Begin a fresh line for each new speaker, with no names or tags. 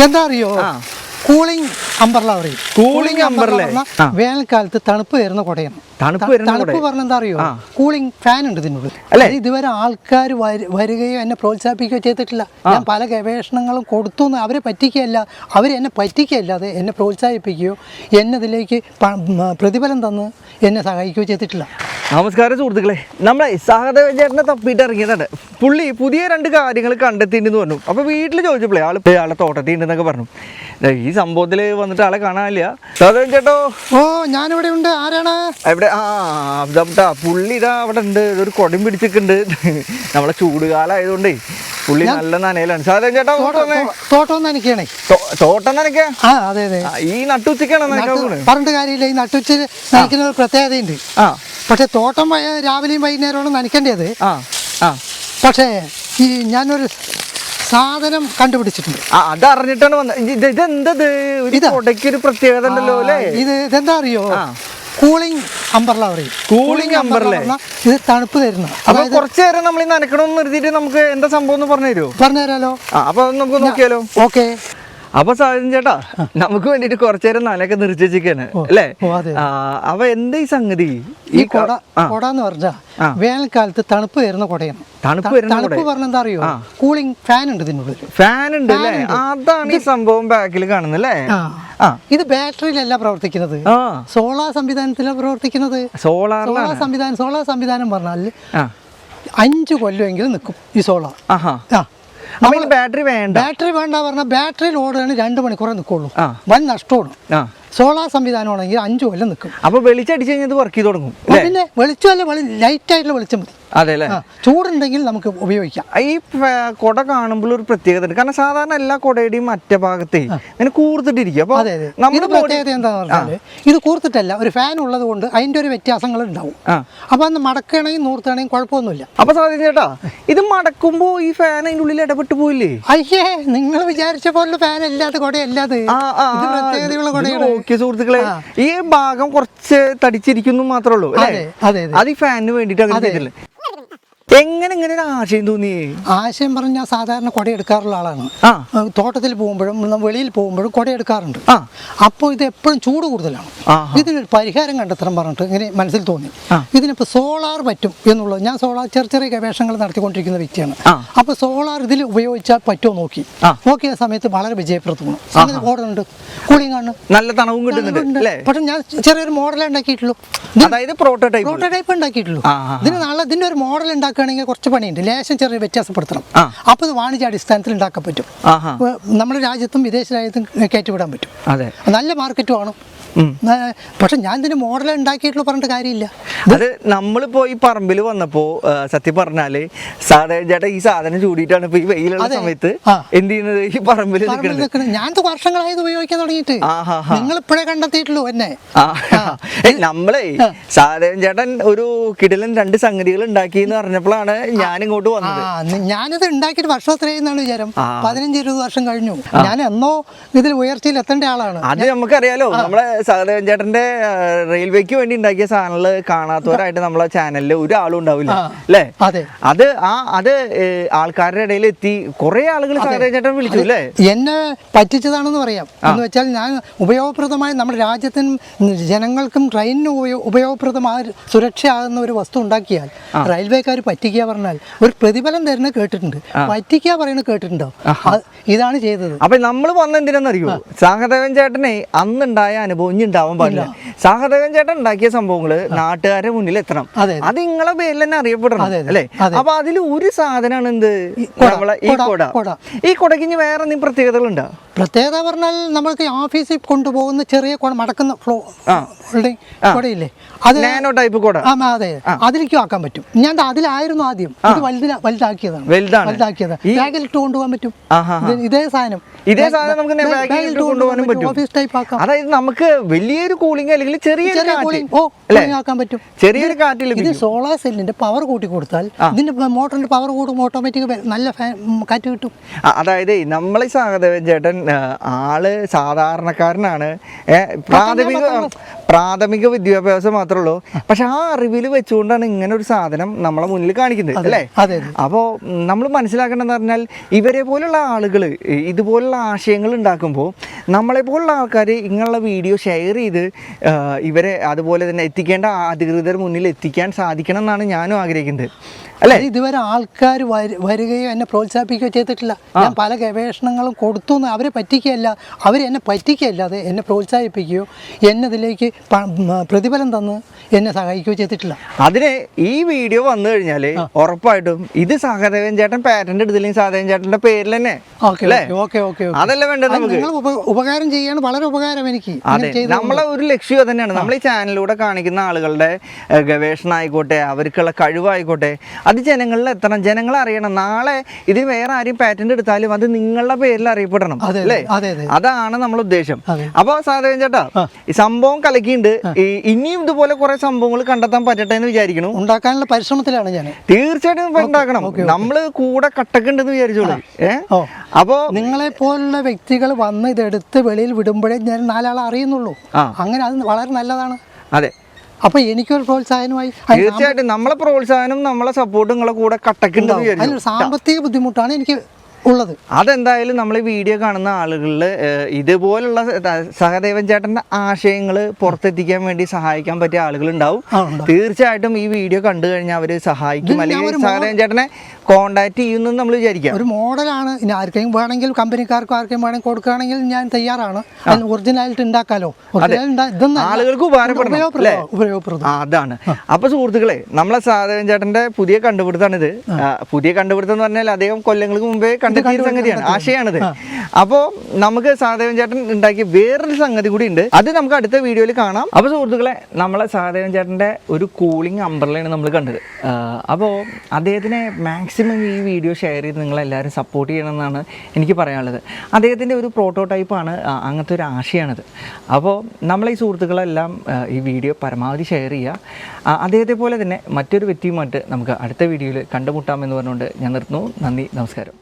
എന്താ അറിയോ cooling umbrella പറയും. കൂളിംഗ് അംബർല വേനൽക്കാലത്ത് തണുപ്പ് വരുന്ന കുടയാണ്. തണുപ്പ് പറഞ്ഞ എന്താ അറിയോ, കൂളിംഗ് ഫാൻ ഉണ്ട് ഇതിനുള്ളിൽ. ഇതുവരെ ആൾക്കാർ വരികയോ എന്നെ പ്രോത്സാഹിപ്പിക്കുകയോ ചെയ്തിട്ടില്ല. ഞാൻ പല ഗവേഷണങ്ങളും കൊടുത്തു, അവരെ പറ്റിക്കുകയല്ല, അവരെന്നെ പറ്റിക്കുകയല്ലാതെ എന്നെ പ്രോത്സാഹിപ്പിക്കുകയോ എന്നതിലേക്ക് പ്രതിഫലം തന്ന് എന്നെ സഹായിക്കുകയോ ചെയ്തിട്ടില്ല.
നമസ്കാരം സുഹൃത്തുക്കളെ, നമ്മളെ സഹദേവൻ ചേട്ടനെ തപ്പിയിട്ട് ഇറങ്ങിയതാണ്. പുള്ളി പുതിയ 2 കാര്യങ്ങൾ കണ്ടെത്തിയിട്ടുണ്ടെന്ന് പറഞ്ഞു. അപ്പോൾ വീട്ടിൽ ചോദിച്ചപ്പോഴേ ആളെ തോട്ടത്തിൽ ഉണ്ടെന്നൊക്കെ പറഞ്ഞു. ഈ സംഭവത്തിൽ വന്നിട്ട് ആളെ കാണാനില്ല. സഹദേവൻ ചേട്ടോ.
ഓ, ഞാനിവിടെ ഉണ്ട്. ആരാണ്?
എവിടെ? പുള്ളി ഇതാ അവിടെ ഉണ്ട്. ഒരു കൊടയും പിടിച്ചിട്ടുണ്ട്. നമ്മളെ ചൂടുകാലമായതുകൊണ്ടേ പുള്ളി നല്ല നനയിലാണ്. സഹദേവൻ ചേട്ടാ,
തോട്ടം നനയ്ക്കണേ.
തോട്ടം നനയ്ക്കാ?
അതെ അതെ.
ഈ നട്ടുച്ചയ്ക്കാണോ നനയ്ക്കാൻ?
പറഞ്ഞിട്ട് കാര്യമില്ല. ഈ നട്ടുച്ച നനയ്ക്കുന്ന ഒരു പ്രത്യേകതയുണ്ട്. പക്ഷെ തോട്ടം രാവിലെയും വൈകുന്നേരമാണ് നനയ്ക്കേണ്ടത്. പക്ഷേ ഈ ഞാനൊരു സാധനം കണ്ടുപിടിച്ചിട്ടുണ്ട്.
അതറിഞ്ഞിട്ടാണ് വന്നത്. ഇതെന്തത്? ഒരു പ്രത്യേകത ഉണ്ടല്ലോ അല്ലേ?
ഇതെന്താ അറിയോ, കൂളിംഗ് അംബർല പറയും.
Cooling umbrella.
ഇത് തണുപ്പ് തരുന്ന.
അപ്പൊ കുറച്ചു നേരം നമ്മൾ ഈ നനക്കണമെന്ന് നിർത്തിയിട്ട് നമുക്ക് എന്താ സംഭവം എന്ന്
പറഞ്ഞുതരാലോ.
അപ്പൊ നമുക്ക് നോക്കിയാലോ?
ഓക്കെ.
അപ്പൊ സാധനം ചേട്ടാ, നമുക്ക് വേണ്ടിട്ട് കുറച്ചു നേരം നനയൊക്കെ നിർത്തിച്ചിരിക്കാണ് അല്ലേ? അപ്പൊ എന്താ ഈ സംഗതി?
ഈ കൊട എന്ന് പറഞ്ഞാ വേനൽക്കാലത്ത് തണുപ്പ് വരുന്ന കൊടയാണ്. തണുപ്പ് പറഞ്ഞ എന്താ അറിയോ, കൂളിംഗ് ഫാൻ ഉണ്ട് ഇതിനുള്ളിൽ.
ഫാൻ ഉണ്ട് അല്ലേ? അതാണ് ഈ സംഭവം ബാക്കിൽ കാണുന്നല്ലേ?
ഇത് ബാറ്ററിയിലല്ല പ്രവർത്തിക്കുന്നത്, സോളാർ സംവിധാനത്തിലാണ് പ്രവർത്തിക്കുന്നത്. സോളാർ സംവിധാനം പറഞ്ഞാൽ 5 കൊല്ലമെങ്കിലും നിൽക്കും ഈ സോളാർ.
ബാറ്ററി വേണ്ട
പറഞ്ഞാൽ ബാറ്ററിയിൽ ഓടുകയാണ് 2 മണിക്കൂറേ നിൽക്കുള്ളൂ. വൻ നഷ്ടമാണ്. സോളാർ സംവിധാനമാണെങ്കിൽ 5 കൊല്ലം നിൽക്കും.
അപ്പൊ വെളിച്ചടിച്ച് കഴിഞ്ഞാൽ വർക്ക് ചെയ്ത് തുടങ്ങും.
പിന്നെ വെളിച്ചമല്ല, ലൈറ്റ് ആയിട്ടുള്ള വെളിച്ചം മതി.
അതെ അല്ലേ?
ചൂടുണ്ടെങ്കിൽ നമുക്ക് ഉപയോഗിക്കാം.
ഈ കൊട കാണുമ്പോൾ ഒരു പ്രത്യേകത ഉണ്ട്. കാരണം സാധാരണ എല്ലാ കൊടയുടെയും മറ്റേ ഭാഗത്തേ ഇങ്ങനെ കൂർത്തിട്ടിരിക്കും.
പ്രത്യേകത എന്താന്ന് പറഞ്ഞാല് ഇത് കൂർത്തിട്ടല്ല, ഒരു ഫാൻ ഉള്ളത് കൊണ്ട് അതിന്റെ ഒരു വ്യത്യാസങ്ങൾ ഉണ്ടാവും. അപ്പൊ അന്ന് മടക്കുകയാണെങ്കിൽ നൂർത്താണെങ്കിൽ കുഴപ്പമൊന്നുമില്ല.
അപ്പൊ സാധ്യത ചേട്ടാ, ഇത് മടക്കുമ്പോ ഈ ഫാൻ അതിന്റെ ഉള്ളിൽ ഇടപെട്ട് പോയില്ലേ?
അയ്യേ, നിങ്ങൾ വിചാരിച്ച പോലെ ഫാൻ അല്ലാതെ കൊടയല്ലാതെ പ്രത്യേകതയുള്ള കൊടയാണ്.
സുഹൃത്തുക്കളെ, ഈ ഭാഗം കുറച്ച് തടിച്ചിരിക്കുന്നു മാത്രമേ ഉള്ളൂ. അത് ഈ ഫാനിന് വേണ്ടിട്ട് അങ്ങനെ ചെയ്തില്ലേ? എങ്ങനെ ഇങ്ങനെ ഒരു ആശയം തോന്നി?
ആശയം പറഞ്ഞ ഞാൻ സാധാരണ കൊട എടുക്കാറുള്ള ആളാണ്. തോട്ടത്തിൽ പോകുമ്പോഴും വെളിയിൽ പോകുമ്പോഴും കൊട എടുക്കാറുണ്ട്. അപ്പോൾ ഇത് എപ്പോഴും ചൂട് കൂടുതലാണ്. ഇതിനൊരു പരിഹാരം കണ്ടെത്തണം പറഞ്ഞിട്ട് ഇങ്ങനെ മനസ്സിൽ തോന്നി. ഇതിനിപ്പോൾ സോളാർ പറ്റും എന്നുള്ളത്. ഞാൻ ചെറിയ ഗവേഷണങ്ങൾ നടത്തിക്കൊണ്ടിരിക്കുന്ന വ്യക്തിയാണ്. അപ്പോൾ സോളാർ ഇതിൽ ഉപയോഗിച്ചാൽ പറ്റുമോ നോക്കിയ സമയത്ത് വളരെ വിജയപ്രദമാണ്. ഓടുന്നുണ്ട്, കൂളിംഗ് ആണ്,
നല്ല തണവും കിട്ടുന്നുണ്ട്.
പക്ഷെ ഞാൻ ചെറിയൊരു മോഡലേ ഉണ്ടാക്കിയിട്ടുള്ളൂ.
അതായത് പ്രോട്ടോടൈപ്പ്
ഉണ്ടാക്കിയിട്ടുള്ളൂ. ഇതിന്റെ ഒരു മോഡൽ ഉണ്ടാക്കുകയാണെങ്കിൽ കുറച്ച് പണിയുണ്ട്. ലേശം ചെറിയ വ്യത്യാസപ്പെടുത്തണം. അപ്പോൾ ഇത് വാണിജ്യ അടിസ്ഥാനത്തിൽ ഉണ്ടാക്കാൻ പറ്റും. നമ്മുടെ രാജ്യത്തും വിദേശ രാജ്യത്തും കയറ്റിവിടാൻ പറ്റും. നല്ല മാർക്കറ്റുമാണ്. പക്ഷെ ഞാൻ ഇതിന് മോഡൽ ഉണ്ടാക്കിയിട്ടുള്ള പറഞ്ഞിട്ട് കാര്യമില്ല.
അത് നമ്മളിപ്പോ ഈ പറമ്പിൽ വന്നപ്പോ സത്യം പറഞ്ഞാല് സാധാരണ ചേട്ടാ ഈ സാധനം ചൂടിയിട്ടാണ് ഇപ്പൊ ഈ വെയിലുള്ള സമയത്ത് എന്ത് ചെയ്യുന്നത്, ഈ പറമ്പിൽ
ഞാൻ വർഷങ്ങളായത് ഉപയോഗിക്കാൻ തുടങ്ങിയിട്ട്. നിങ്ങൾ ഇപ്പോഴേ കണ്ടെത്തിയിട്ടുള്ളൂ എന്നെ.
നമ്മളെ സാധാരണ ചേട്ടൻ ഒരു കിടിലൻ 2 സംഗതികൾ ഉണ്ടാക്കി എന്ന് പറഞ്ഞപ്പോഴാണ് ഞാൻ ഇങ്ങോട്ട് വന്നത്.
ഞാനിത് ഉണ്ടാക്കിയിട്ട് വർഷം എത്രയെന്നാണ് വിചാരം? 15-20 വർഷം കഴിഞ്ഞു. ഞാൻ എന്നോ ഇതിൽ ഉയർച്ചയിൽ എത്തേണ്ട ആളാണ്.
അത് നമുക്കറിയാലോ. നമ്മളെ സഹദേവൻ ചേട്ടന്റെ റെയിൽവേക്ക് വേണ്ടി ഉണ്ടാക്കിയ സാധനങ്ങൾ കാണാത്തവരായിട്ട് നമ്മളെ ചാനലിൽ ഒരാളും ഉണ്ടാവില്ല അല്ലേ? അത് ആൾക്കാരുടെ ഇടയിൽ എത്തി. കുറെ ആളുകൾ സഹദേവൻ ചേട്ടൻ വിളിച്ചു അല്ലേ?
എന്നെ പറ്റിച്ചതാണെന്ന് പറയാം. എന്ന് വെച്ചാൽ ഞാൻ ഉപയോഗപ്രദമായ നമ്മുടെ രാജ്യത്തിനും ജനങ്ങൾക്കും ട്രെയിനിനും ഉപയോഗപ്രദമായ സുരക്ഷയാകുന്ന ഒരു വസ്തു ഉണ്ടാക്കിയാൽ റെയിൽവേക്കാർ പറ്റിക്കുക പറഞ്ഞാൽ ഒരു പ്രതിഫലം തരുന്ന കേട്ടിട്ടുണ്ട്. പറ്റിക്കുക പറയുന്നത് കേട്ടിട്ടുണ്ടോ? ഇതാണ് ചെയ്തത്.
അപ്പൊ നമ്മൾ വന്ന എന്തിനാണെന്നറിയോ? സഹദേവൻ ചേട്ടനെ അന്നുണ്ടായ അനുഭവം ഇനി ഉണ്ടാവാൻ പാടില്ല. സഹദേവൻ ചേട്ടൻ ഉണ്ടാക്കിയ സംഭവങ്ങള് നാട്ടുകാരുടെ മുന്നിൽ എത്തണം. അത് നിങ്ങളെ പേരിൽ തന്നെ അറിയപ്പെടണം അല്ലേ? അപ്പൊ അതിൽ ഒരു സാധനമാണ് എന്ത്, ഈ കൊട. ഈ കൊടക്ക് ഇനി വേറെ എന്തെങ്കിലും പ്രത്യേകതകളുണ്ടോ?
പ്രത്യേകത പറഞ്ഞാൽ നമ്മൾക്ക് ഓഫീസിൽ കൊണ്ടുപോകുന്ന ചെറിയ മടക്കുന്ന കൊടയില്ലേ, അത് നാനോ ടൈപ്പ് കൊട. അതെ, അതിലേക്കും ആക്കാൻ പറ്റും. ഞാൻ അതിലായിരുന്നു ആദ്യം. ഇത് വലുതാക്കിയതാണ്. ബാഗിലിട്ട് കൊണ്ടുപോകാൻ പറ്റും. ഇതേ സാധനം
നമുക്ക് കൊണ്ടുപോകാനും പറ്റും.
ഓഫീസ് ടൈപ്പ് ആക്കാം.
അതായത് നമുക്ക് വലിയൊരു കൂളിംഗ് അല്ലെങ്കിൽ ചെറിയൊരു
ആക്കാൻ പറ്റും.
ചെറിയൊരു കാറ്റിൽ
ഇത് സോളാർ സെല്ലിന്റെ പവർ കൂട്ടി കൊടുത്താൽ ഇതിന്റെ മോട്ടറിന്റെ പവർ കൂടും, ഓട്ടോമാറ്റിക് നല്ല കാറ്റ് കിട്ടും.
അതായത് നമ്മളെ സഹദേവൻ ചേട്ടൻ ആള് സാധാരണക്കാരനാണ്, പ്രാഥമിക വിദ്യാഭ്യാസം മാത്രമേ ഉള്ളൂ. പക്ഷെ ആ അറിവിൽ വെച്ചുകൊണ്ടാണ് ഇങ്ങനെ ഒരു സാധനം നമ്മളെ മുന്നിൽ കാണിക്കുന്നത് അല്ലേ? അപ്പോൾ നമ്മൾ മനസ്സിലാക്കേണ്ടതെന്ന് പറഞ്ഞാൽ ഇവരെ പോലുള്ള ആളുകൾ ഇതുപോലുള്ള ആശയങ്ങൾ ഉണ്ടാക്കുമ്പോൾ നമ്മളെ പോലുള്ള ആൾക്കാർ ഇങ്ങനെയുള്ള വീഡിയോ ഷെയർ ചെയ്ത് ഇവരെ അതുപോലെ തന്നെ എത്തിക്കേണ്ട അധികൃതർ മുന്നിൽ എത്തിക്കാൻ സാധിക്കണം എന്നാണ് ഞാനും ആഗ്രഹിക്കുന്നത് അല്ലേ?
ഇതുവരെ ആൾക്കാർ വരികയോ എന്നെ പ്രോത്സാഹിപ്പിക്കുകയോ ചെയ്തിട്ടില്ല. ഞാൻ പല ഗവേഷണങ്ങളും കൊടുത്തു അവരെ പറ്റിക്കുകയല്ല, അവരെന്നെ പറ്റിക്കുകയല്ലാതെ എന്നെ പ്രോത്സാഹിപ്പിക്കുകയോ എന്നതിലേക്ക് പ്രതിഫലം തന്ന് എന്നെ സഹായിക്കുകയോ ചെയ്തിട്ടില്ല.
അതിന് ഈ വീഡിയോ വന്നു കഴിഞ്ഞാൽ ഉറപ്പായിട്ടും ഇത് സഹദേവൻ ചേട്ടൻ പാറ്റന്റ് എടുത്തില്ലെങ്കിൽ സഹദേവൻ ചേട്ടന്റെ പേരിൽ തന്നെ അതല്ല വേണ്ടത്. നമുക്ക്
ഉപകാരം ചെയ്യാണ്, വളരെ ഉപകാരം എനിക്ക്.
അതെ, നമ്മളെ ഒരു ലക്ഷ്യം തന്നെയാണ്. നമ്മൾ ഈ ചാനലിലൂടെ കാണിക്കുന്ന ആളുകളുടെ ഗവേഷണം ആയിക്കോട്ടെ, അവർക്കുള്ള കഴിവായിക്കോട്ടെ, അത് ജനങ്ങളിൽ എത്തണം, ജനങ്ങളെ അറിയണം. നാളെ ഇതിന് വേറെ ആരും പാറ്റന്റ് എടുത്താലും അത് നിങ്ങളുടെ പേരിൽ അറിയപ്പെടണം അല്ലേ? അതാണ് നമ്മളെ ഉദ്ദേശം. അപ്പൊ സഹദേവൻ ചേട്ടാ, ഈ സംഭവം കലക്കിണ്ട്, ഇനിയും ഇതുപോലെ കുറെ സംഭവങ്ങൾ കണ്ടെത്താൻ പറ്റട്ടെ എന്ന് വിചാരിക്കണം.
ഉണ്ടാക്കാനുള്ള പരിശ്രമത്തിലാണ് ഞാൻ.
തീർച്ചയായിട്ടും ഉണ്ടാക്കണം. നമ്മള് കൂടെ കട്ടക്കുണ്ടെന്ന് വിചാരിച്ചോളൂ. അപ്പോ
നിങ്ങളെ പോലുള്ള വ്യക്തികൾ വന്ന് ഇതെടുത്ത് വെളിയിൽ വിടുമ്പോഴേ ഞാൻ നാലാളെ അറിയുന്നുള്ളൂ. അങ്ങനെ അത് വളരെ നല്ലതാണ്.
അതെ,
അപ്പൊ എനിക്കൊരു പ്രോത്സാഹനമായി.
തീർച്ചയായിട്ടും നമ്മളെ പ്രോത്സാഹനം, നമ്മളെ സപ്പോർട്ട് നിങ്ങളെ കൂടെ കട്ടക്കുണ്ടെന്ന് വിചാരിച്ചു.
സാമ്പത്തിക ബുദ്ധിമുട്ടാണ് എനിക്ക് ഉള്ളത്.
അതെന്തായാലും നമ്മൾ ഈ വീഡിയോ കാണുന്ന ആളുകളിൽ ഇതുപോലുള്ള സഹദേവൻ ചേട്ടൻ്റെ ആശയങ്ങൾ പുറത്തെത്തിക്കാൻ വേണ്ടി സഹായിക്കാൻ പറ്റിയ ആളുകളുണ്ടാവും. തീർച്ചയായിട്ടും ഈ വീഡിയോ കണ്ടു കഴിഞ്ഞാൽ അവർ സഹായിക്കും, അല്ലെങ്കിൽ സഹദേവൻ ചേട്ടനെ കോണ്ടാക്ട് ചെയ്യുന്നു നമ്മൾ വിചാരിക്കാം.
ഒരു മോഡലാണ്. ഇനി ആർക്കെങ്കിലും വേണമെങ്കിൽ, കമ്പനിക്കാർക്കും ആർക്കെങ്കിലും വേണമെങ്കിൽ കൊടുക്കുകയാണെങ്കിൽ ഞാൻ തയ്യാറാണ്. ഒറിജിനാലിറ്റി ഉണ്ടാക്കാലോ,
ആളുകൾക്ക് ഉപകാരപ്പെടും. അതാണ്. അപ്പൊ സുഹൃത്തുക്കളെ, നമ്മളെ സഹദേവൻ ചേട്ടന്റെ പുതിയ കണ്ടുപിടുത്തമാണിത്. പുതിയ കണ്ടുപിടുത്തം എന്ന് പറഞ്ഞാൽ അദ്ദേഹം കൊല്ലങ്ങൾക്ക് മുമ്പേ കണ്ടെത്തിയ സംഗതിയാണ്, ആശയമാണിത്. അപ്പോൾ നമുക്ക് സഹദേവൻ ചേട്ടൻ ഉണ്ടാക്കിയ വേറൊരു സംഗതി കൂടി ഉണ്ട്, അത് നമുക്ക് അടുത്ത വീഡിയോയിൽ കാണാം. അപ്പോൾ സുഹൃത്തുക്കളെ, നമ്മളെ സഹദേവൻ ചേട്ടൻ്റെ ഒരു കൂളിംഗ് അംബ്രലയാണ് നമ്മൾ കണ്ടത്. അപ്പോൾ അദ്ദേഹത്തിനെ മാക്സിമം ഈ വീഡിയോ ഷെയർ ചെയ്ത് നിങ്ങളെല്ലാവരും സപ്പോർട്ട് ചെയ്യണമെന്നാണ് എനിക്ക് പറയാനുള്ളത്. അദ്ദേഹത്തിൻ്റെ ഒരു പ്രോട്ടോടൈപ്പാണ്, അങ്ങനത്തെ ഒരു ആശയമാണിത്. അപ്പോൾ നമ്മളെ ഈ സുഹൃത്തുക്കളെല്ലാം ഈ വീഡിയോ പരമാവധി ഷെയർ ചെയ്യുക. അദ്ദേഹത്തെ പോലെ തന്നെ മറ്റൊരു വ്യക്തിയുമായിട്ട് നമുക്ക് അടുത്ത വീഡിയോയിൽ കണ്ടുമുട്ടാമെന്ന് പറഞ്ഞുകൊണ്ട് ഞാൻ നിർത്തുന്നു. നന്ദി, നമസ്കാരം.